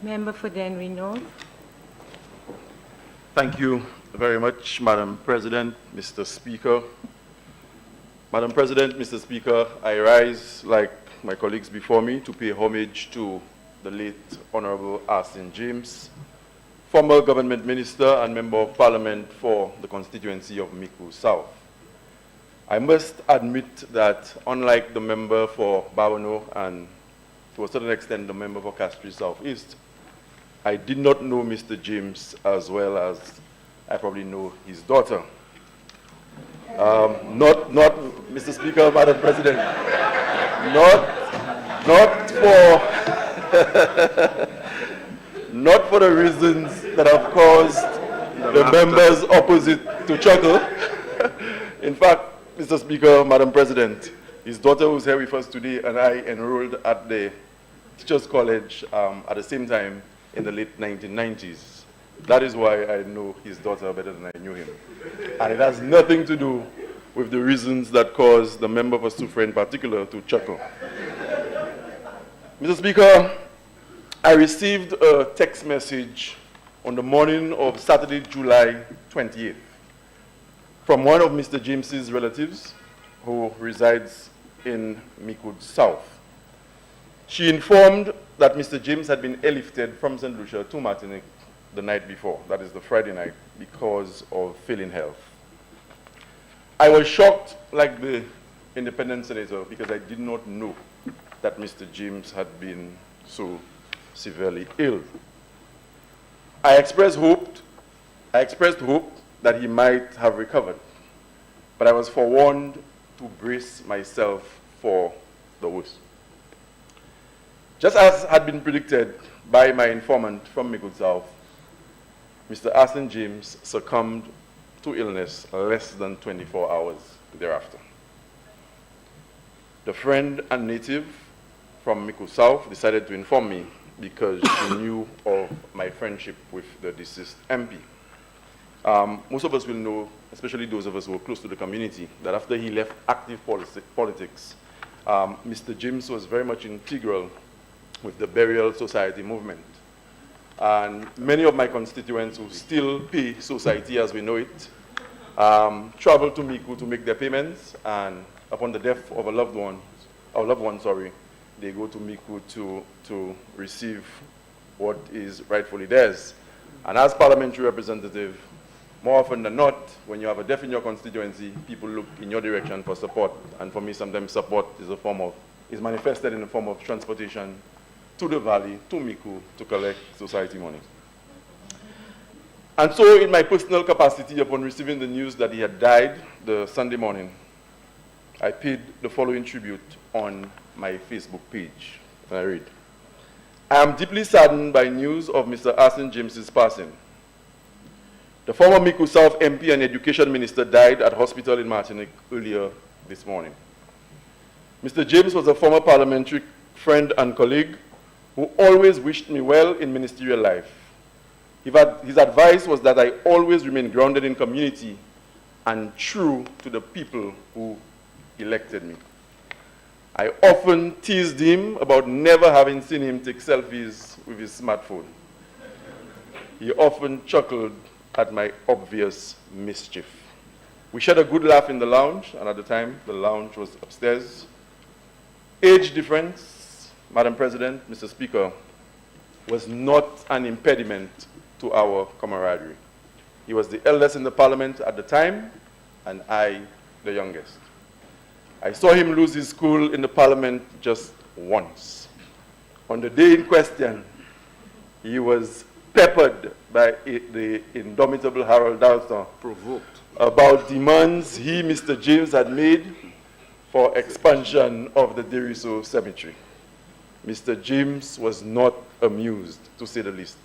Member for Dennery North. Thank you very much, Madam President, Mr. Speaker. Madam President, Mr. Speaker, I rise, like my colleagues before me, to pay homage to the late Honorable Arsene James, former government minister and member of parliament for the constituency of Micoud South. I must admit that unlike the member for Bawano and to a certain extent the member for Castries South East, I did not know Mr. James as well as I probably know his daughter. Not, Mr. Speaker, Madam President, not for the reasons that have caused the members opposite to chuckle. In fact, Mr. Speaker, Madam President, his daughter was here with us today, and I enrolled at the Teachers College at the same time in the late 1990s. That is why I know his daughter better than I knew him. And it has nothing to do with the reasons that caused the member for Soufrière in particular to chuckle. Mr. Speaker, I received a text message on the morning of Saturday, July 28th, from one of Mr. James's relatives who resides in Micoud South. She informed that Mr. James had been airlifted from St. Lucia to Martinique the night before, that is the Friday night, because of failing health. I was shocked like the independent senator because I did not know that Mr. James had been so severely ill. I expressed hope that he might have recovered, but I was forewarned to brace myself for the worst. Just as had been predicted by my informant from Micoud South, Mr. Arsene James succumbed to illness less than 24 hours thereafter. The friend and native from Micoud South decided to inform me because she knew of my friendship with the deceased MP. Most of us will know, especially those of us who are close to the community, that after he left active politics, Mr. James was very much integral with the Burial Society movement. And many of my constituents who still pay society as we know it, travel to Micoud to make their payments, and upon the death of a loved one, they go to Micoud to receive what is rightfully theirs. And as parliamentary representative, more often than not, when you have a death in your constituency, people look in your direction for support. And for me, sometimes support is manifested in the form of transportation to the valley, to Micoud, to collect society money. And so in my personal capacity, upon receiving the news that he had died the Sunday morning, I paid the following tribute on my Facebook page. And I read, I am deeply saddened by news of Mr. Arsene James's passing. The former Micoud South MP and Education Minister died at hospital in Martinique earlier this morning. Mr. James was a former parliamentary friend and colleague who always wished me well in ministerial life. His advice was that I always remain grounded in community and true to the people who elected me. I often teased him about never having seen him take selfies with his smartphone. He often chuckled at my obvious mischief. We shared a good laugh in the lounge, and at the time, the lounge was upstairs. Age difference, Madam President, Mr. Speaker, was not an impediment to our camaraderie. He was the eldest in the parliament at the time, and I, the youngest. I saw him lose his cool in the parliament just once. On the day in question, he was peppered by the indomitable Harold Dalton, provoked about demands he, Mr. James, had made for expansion of the Deriso Cemetery. Mr. James was not amused, to say the least,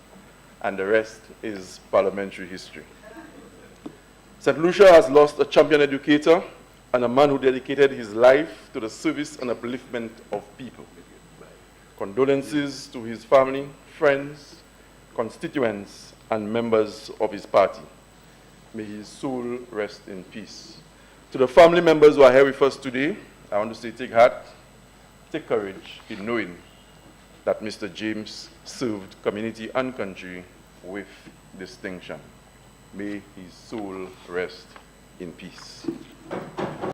and the rest is parliamentary history. St. Lucia has lost a champion educator and a man who dedicated his life to the service and upliftment of people. Condolences to his family, friends, constituents, and members of his party. May his soul rest in peace. To the family members who are here with us today, I want to say take heart, take courage in knowing that Mr. James served community and country with distinction. May his soul rest in peace.